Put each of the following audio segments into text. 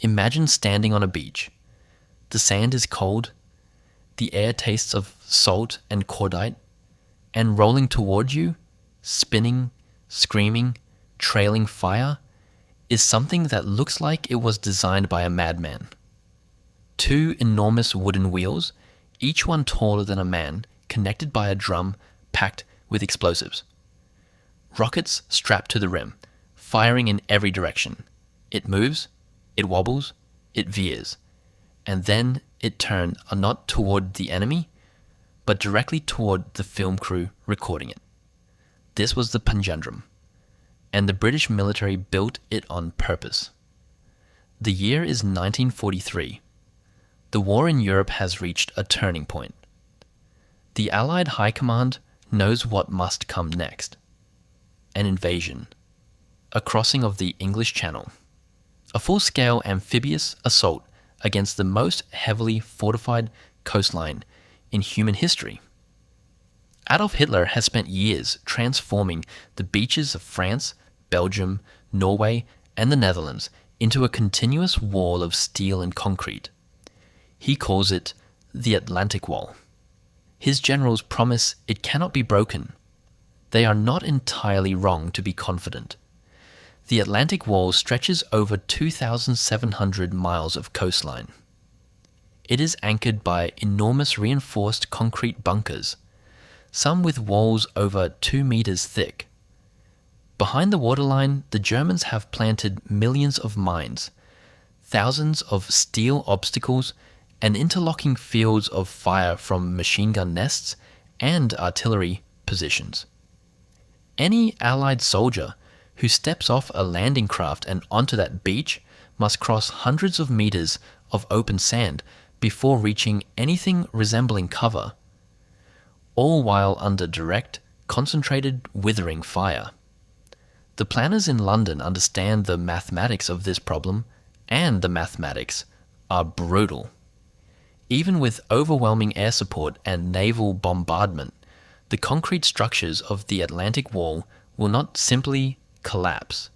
Imagine standing on a beach. The sand is cold, the air tastes of salt and cordite, and rolling toward you, spinning, screaming, trailing fire, is something that looks like it was designed by a madman. Two enormous wooden wheels, each one taller than a man, connected by a drum packed with explosives. Rockets strapped to the rim, firing in every direction. It moves, it wobbles, it veers, and then it turned not toward the enemy, but directly toward the film crew recording it. This was the Panjandrum, and the British military built it on purpose. The year is 1943. The war in Europe has reached a turning point. The Allied High Command knows what must come next. An invasion. A crossing of the English Channel. A full-scale amphibious assault against the most heavily fortified coastline in human history. Adolf Hitler has spent years transforming the beaches of France, Belgium, Norway, and the Netherlands into a continuous wall of steel and concrete. He calls it the Atlantic Wall. His generals promise it cannot be broken. They are not entirely wrong to be confident. The Atlantic Wall stretches over 2,700 miles of coastline. It is anchored by enormous reinforced concrete bunkers, some with walls over 2 meters thick. Behind the waterline, the Germans have planted millions of mines, thousands of steel obstacles, and interlocking fields of fire from machine gun nests and artillery positions. Any Allied soldier who steps off a landing craft and onto that beach must cross hundreds of meters of open sand before reaching anything resembling cover, all while under direct, concentrated, withering fire. The planners in London understand the mathematics of this problem, and the mathematics are brutal. Even with overwhelming air support and naval bombardment, the concrete structures of the Atlantic Wall will not simply collapse.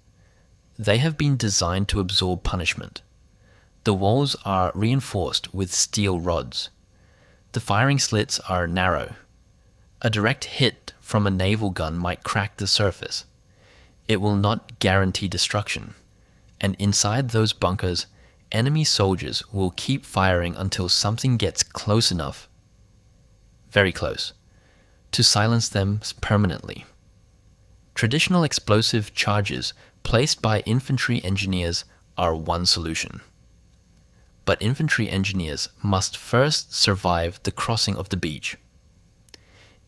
They have been designed to absorb punishment. The walls are reinforced with steel rods. The firing slits are narrow. A direct hit from a naval gun might crack the surface. It will not guarantee destruction, and inside those bunkers, enemy soldiers will keep firing until something gets close enough, very close, to silence them permanently. Traditional explosive charges placed by infantry engineers are one solution. But infantry engineers must first survive the crossing of the beach.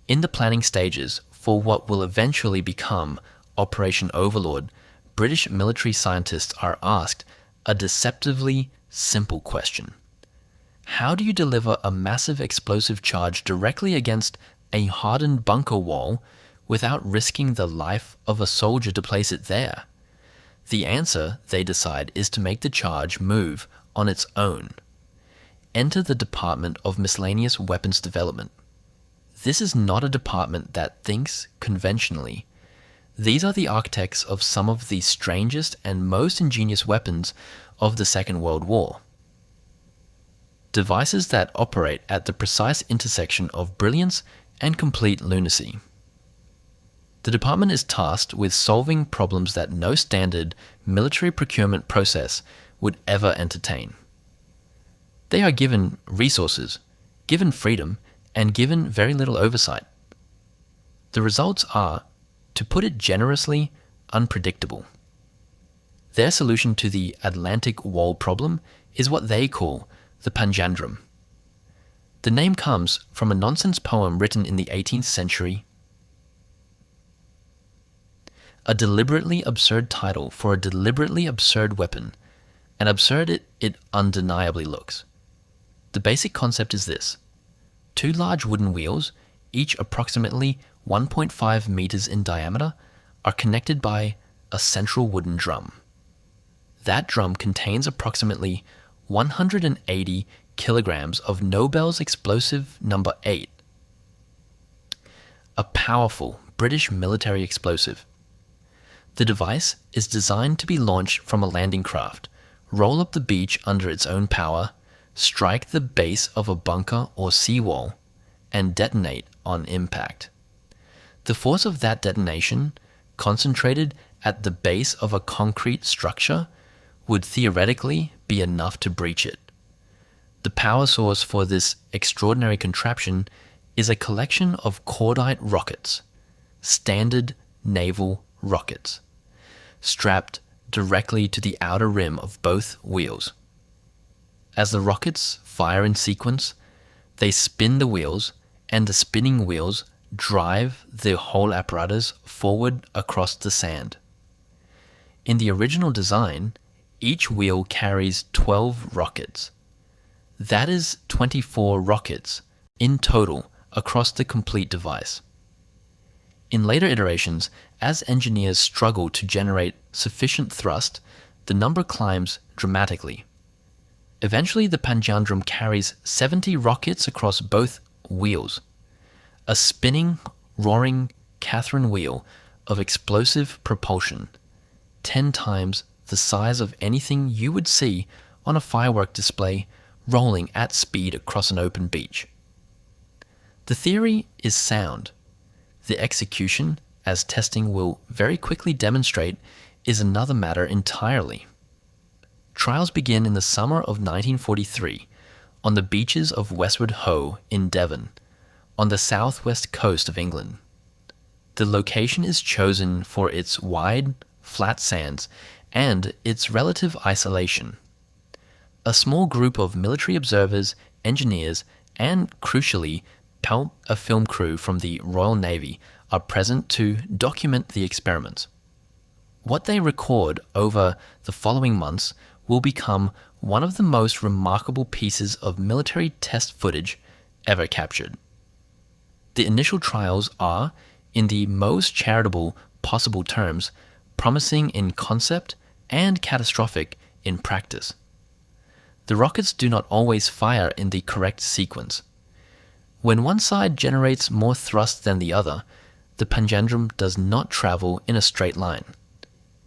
In the planning stages for what will eventually become Operation Overlord, British military scientists are asked a deceptively simple question. How do you deliver a massive explosive charge directly against a hardened bunker wall without risking the life of a soldier to place it there? The answer, they decide, is to make the charge move on its own. Enter the Department of Miscellaneous Weapons Development. This is not a department that thinks conventionally. These are the architects of some of the strangest and most ingenious weapons of the Second World War. Devices that operate at the precise intersection of brilliance and complete lunacy. The department is tasked with solving problems that no standard military procurement process would ever entertain. They are given resources, given freedom, and given very little oversight. The results are, to put it generously, unpredictable. Their solution to the Atlantic Wall problem is what they call the Panjandrum. The name comes from a nonsense poem written in the 18th century. A deliberately absurd title for a deliberately absurd weapon, and absurd it undeniably looks. The basic concept is this: 2 large wooden wheels, each approximately 1.5 meters in diameter, are connected by a central wooden drum. That drum contains approximately 180 kilograms of Nobel's explosive number 8, a powerful British military explosive. The device is designed to be launched from a landing craft, roll up the beach under its own power, strike the base of a bunker or seawall, and detonate on impact. The force of that detonation, concentrated at the base of a concrete structure, would theoretically be enough to breach it. The power source for this extraordinary contraption is a collection of cordite rockets, standard naval rockets, strapped directly to the outer rim of both wheels. As the rockets fire in sequence, they spin the wheels, and the spinning wheels drive the whole apparatus forward across the sand. In the original design, each wheel carries 12 rockets. That is 24 rockets in total across the complete device. In later iterations, as engineers struggle to generate sufficient thrust, the number climbs dramatically. Eventually, the Panjandrum carries 70 rockets across both wheels, a spinning, roaring Catherine wheel of explosive propulsion, 10 times the size of anything you would see on a firework display rolling at speed across an open beach. The theory is sound. The execution, as testing will very quickly demonstrate, is another matter entirely. Trials begin in the summer of 1943 on the beaches of Westward Ho in Devon, on the southwest coast of England. The location is chosen for its wide, flat sands and its relative isolation. A small group of military observers, engineers, and, crucially, a film crew from the Royal Navy are present to document the experiments. What they record over the following months will become one of the most remarkable pieces of military test footage ever captured. The initial trials are, in the most charitable possible terms, promising in concept and catastrophic in practice. The rockets do not always fire in the correct sequence. When one side generates more thrust than the other, the Panjandrum does not travel in a straight line.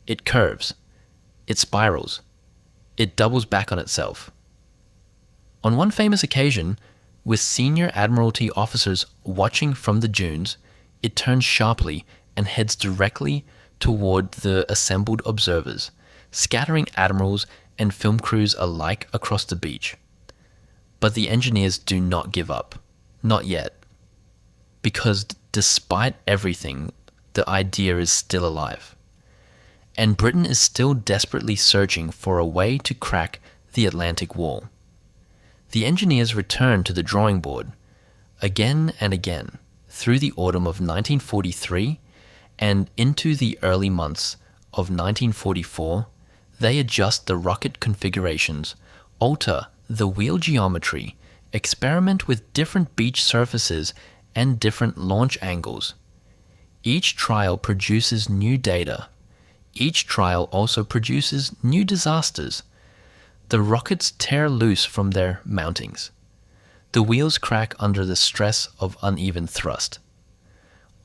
It curves, it spirals, it doubles back on itself. On one famous occasion, with senior Admiralty officers watching from the dunes, it turns sharply and heads directly toward the assembled observers, scattering admirals and film crews alike across the beach. But the engineers do not give up. Not yet. Because despite everything, the idea is still alive. And Britain is still desperately searching for a way to crack the Atlantic Wall. The engineers return to the drawing board again and again through the autumn of 1943 and into the early months of 1944. They adjust the rocket configurations, alter the wheel geometry, experiment with different beach surfaces and different launch angles. Each trial produces new data. Each trial also produces new disasters. The rockets tear loose from their mountings. The wheels crack under the stress of uneven thrust.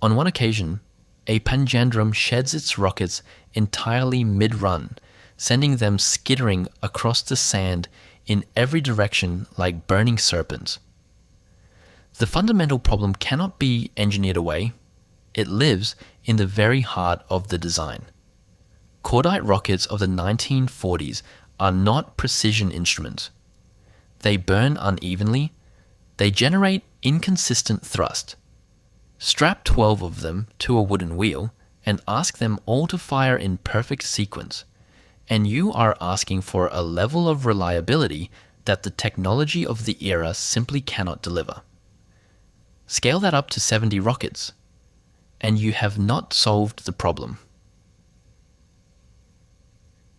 On one occasion, a Panjandrum sheds its rockets entirely mid-run, sending them skittering across the sand in every direction like burning serpents. The fundamental problem cannot be engineered away. It lives in the very heart of the design. Cordite rockets of the 1940s are not precision instruments. They burn unevenly. They generate inconsistent thrust. Strap 12 of them to a wooden wheel and ask them all to fire in perfect sequence, and you are asking for a level of reliability that the technology of the era simply cannot deliver. Scale that up to 70 rockets, and you have not solved the problem.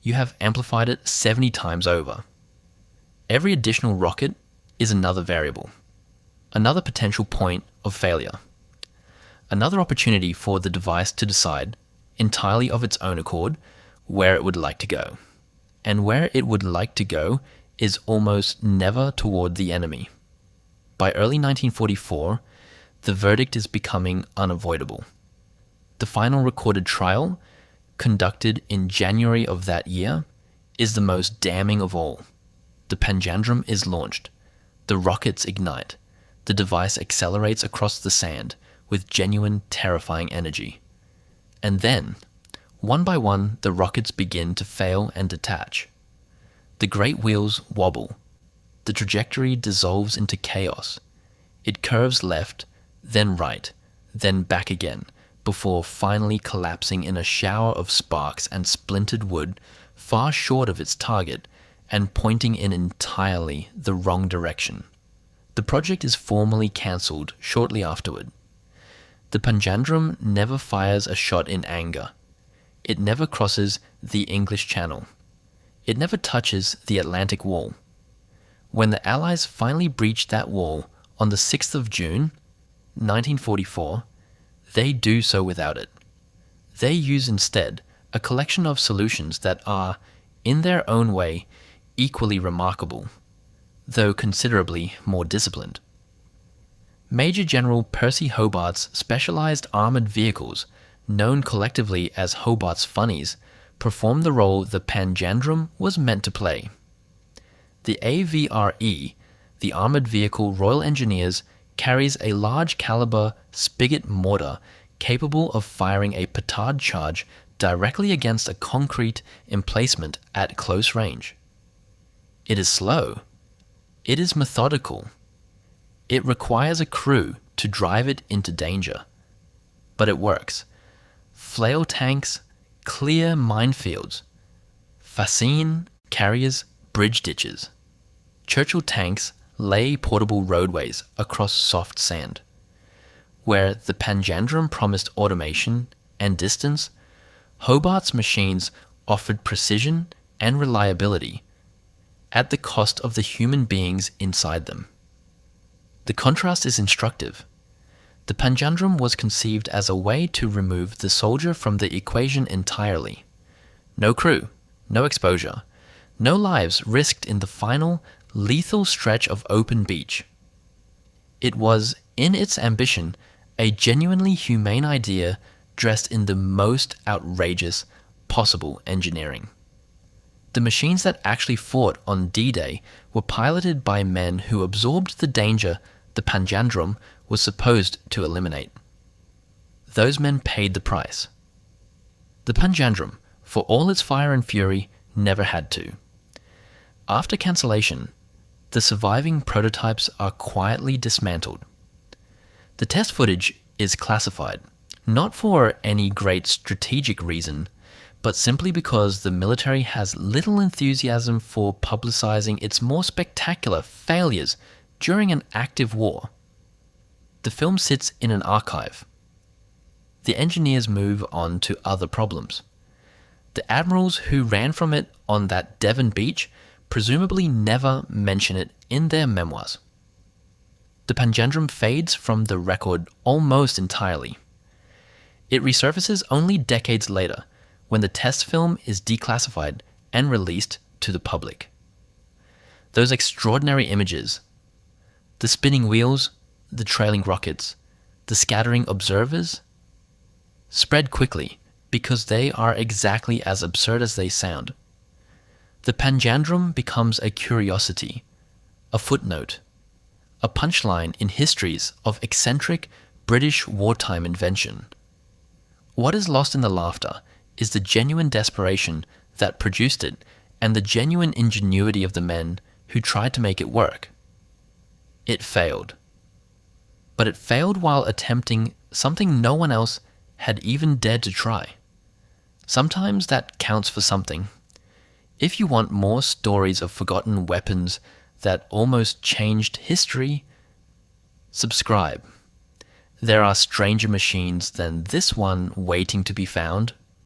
You have amplified it 70 times over. Every additional rocket is another variable, another potential point of failure, another opportunity for the device to decide, entirely of its own accord, where it would like to go. And where it would like to go is almost never toward the enemy. By early 1944, the verdict is becoming unavoidable. The final recorded trial, conducted in January of that year, is the most damning of all. The Panjandrum is launched. The rockets ignite. The device accelerates across the sand with genuine, terrifying energy. And then, one by one, the rockets begin to fail and detach. The great wheels wobble. The trajectory dissolves into chaos. It curves left, then right, then back again, before finally collapsing in a shower of sparks and splintered wood far short of its target and pointing in entirely the wrong direction. The project is formally cancelled shortly afterward. The Panjandrum never fires a shot in anger. It never crosses the English Channel. It never touches the Atlantic Wall. When the Allies finally breached that wall on the 6th of June, 1944, they do so without it. They use instead a collection of solutions that are, in their own way, equally remarkable, though considerably more disciplined. Major General Percy Hobart's specialized armored vehicles, known collectively as Hobart's Funnies, performed the role the Panjandrum was meant to play. The AVRE, the Armored Vehicle Royal Engineers, carries a large caliber spigot mortar capable of firing a petard charge directly against a concrete emplacement at close range. It is slow. It is methodical. It requires a crew to drive it into danger. But it works. Flail tanks clear minefields. Fascine carriers bridge ditches. Churchill tanks lay portable roadways across soft sand. Where the Panjandrum promised automation and distance, Hobart's machines offered precision and reliability at the cost of the human beings inside them. The contrast is instructive. The Panjandrum was conceived as a way to remove the soldier from the equation entirely. No crew, no exposure, no lives risked in the final, lethal stretch of open beach. It was, in its ambition, a genuinely humane idea dressed in the most outrageous possible engineering. The machines that actually fought on D-Day were piloted by men who absorbed the danger the Panjandrum was supposed to eliminate. Those men paid the price. The Panjandrum, for all its fire and fury, never had to. After cancellation, the surviving prototypes are quietly dismantled. The test footage is classified, not for any great strategic reason, but simply because the military has little enthusiasm for publicizing its more spectacular failures during an active war. The film sits in an archive. The engineers move on to other problems. The admirals who ran from it on that Devon beach presumably never mention it in their memoirs. The Panjandrum fades from the record almost entirely. It resurfaces only decades later, when the test film is declassified and released to the public. Those extraordinary images, the spinning wheels, the trailing rockets, the scattering observers, spread quickly because they are exactly as absurd as they sound. The Panjandrum becomes a curiosity, a footnote, a punchline in histories of eccentric British wartime invention. What is lost in the laughter is the genuine desperation that produced it and the genuine ingenuity of the men who tried to make it work. It failed. But it failed while attempting something no one else had even dared to try. Sometimes that counts for something. If you want more stories of forgotten weapons that almost changed history, subscribe. There are stranger machines than this one waiting to be found.